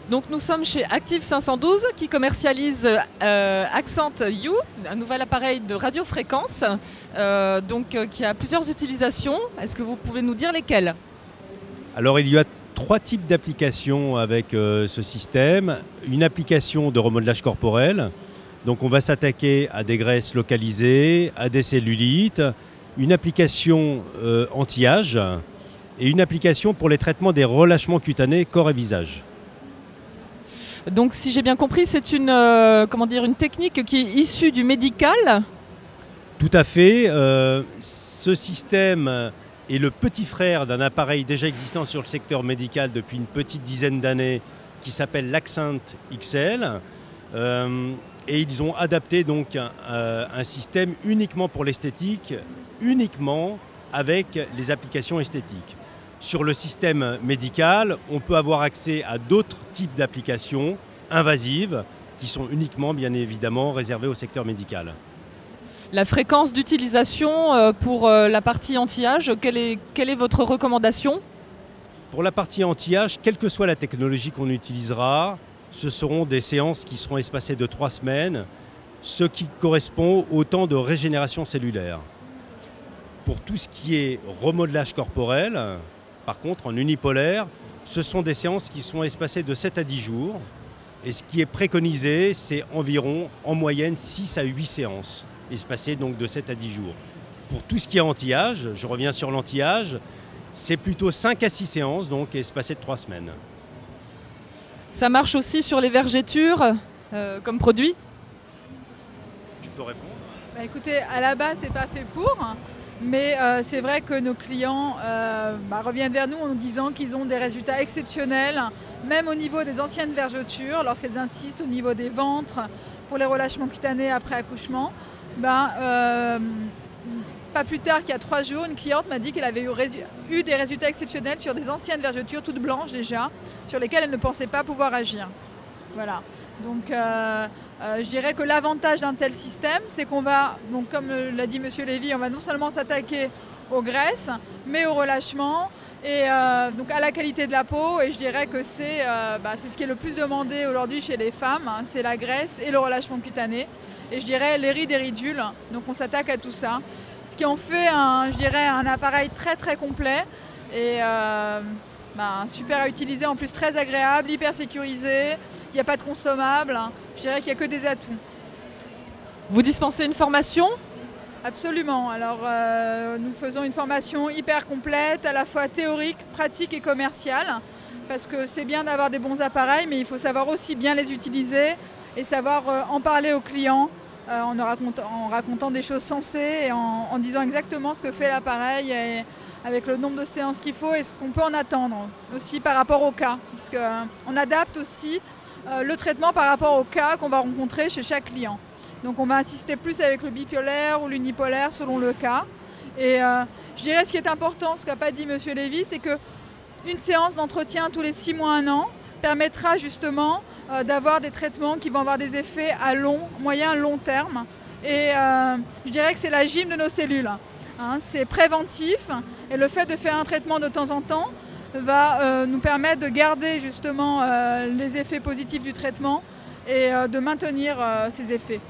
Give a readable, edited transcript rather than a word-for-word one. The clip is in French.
Donc nous sommes chez Active 512 qui commercialise Accent U, un nouvel appareil de radiofréquence qui a plusieurs utilisations. Est-ce que vous pouvez nous dire lesquelles? Alors il y a trois types d'applications avec ce système. Une application de remodelage corporel, donc on va s'attaquer à des graisses localisées, à des cellulites, une application anti-âge et une application pour les traitements des relâchements cutanés corps et visage. Donc si j'ai bien compris, c'est une technique qui est issue du médical? Tout à fait. Ce système est le petit frère d'un appareil déjà existant sur le secteur médical depuis une petite dizaine d'années qui s'appelle l'Accent XL. Et ils ont adapté donc un système uniquement pour l'esthétique, uniquement avec les applications esthétiques. Sur le système médical, on peut avoir accès à d'autres types d'applications invasives qui sont uniquement, bien évidemment, réservées au secteur médical. La fréquence d'utilisation pour la partie anti-âge, quelle est votre recommandation? Pour la partie anti-âge, quelle que soit la technologie qu'on utilisera, ce seront des séances qui seront espacées de 3 semaines, ce qui correspond au temps de régénération cellulaire. Pour tout ce qui est remodelage corporel, par contre, en unipolaire, ce sont des séances qui sont espacées de 7 à 10 jours. Et ce qui est préconisé, c'est environ, en moyenne, 6 à 8 séances, espacées donc de 7 à 10 jours. Pour tout ce qui est anti-âge, je reviens sur l'anti-âge, c'est plutôt 5 à 6 séances, donc espacées de 3 semaines. Ça marche aussi sur les vergetures comme produit? Tu peux répondre? Écoutez, à la base, c'est pas fait pour. Mais c'est vrai que nos clients reviennent vers nous en nous disant qu'ils ont des résultats exceptionnels, même au niveau des anciennes vergetures, lorsqu'elles insistent au niveau des ventres pour les relâchements cutanés après accouchement. Pas plus tard qu'il y a 3 jours, une cliente m'a dit qu'elle avait eu des résultats exceptionnels sur des anciennes vergetures toutes blanches déjà, sur lesquelles elle ne pensait pas pouvoir agir. Voilà. Donc je dirais que l'avantage d'un tel système, c'est qu'on va, donc comme l'a dit M. Lévy, on va non seulement s'attaquer aux graisses, mais au relâchement et donc à la qualité de la peau. Et je dirais que c'est ce qui est le plus demandé aujourd'hui chez les femmes, hein, c'est la graisse et le relâchement cutané. Et je dirais les rides et ridules, donc on s'attaque à tout ça. Ce qui en fait un appareil très très complet et super à utiliser, en plus très agréable, hyper sécurisé, il n'y a pas de consommable, je dirais qu'il n'y a que des atouts. Vous dispensez une formation? Absolument, alors nous faisons une formation hyper complète, à la fois théorique, pratique et commerciale, parce que c'est bien d'avoir des bons appareils, mais il faut savoir aussi bien les utiliser et savoir en parler aux clients en racontant des choses sensées et en disant exactement ce que fait l'appareil et avec le nombre de séances qu'il faut et ce qu'on peut en attendre aussi par rapport au cas. Parce qu'on adapte aussi le traitement par rapport au cas qu'on va rencontrer chez chaque client. Donc on va insister plus avec le bipolaire ou l'unipolaire selon le cas. Et je dirais ce qui est important, ce qu'a pas dit M. Lévy, c'est qu'une séance d'entretien tous les 6 mois, 1 an permettra justement d'avoir des traitements qui vont avoir des effets à moyen, long terme. Et je dirais que c'est la gym de nos cellules. Hein, c'est préventif et le fait de faire un traitement de temps en temps va nous permettre de garder justement les effets positifs du traitement et de maintenir ces effets.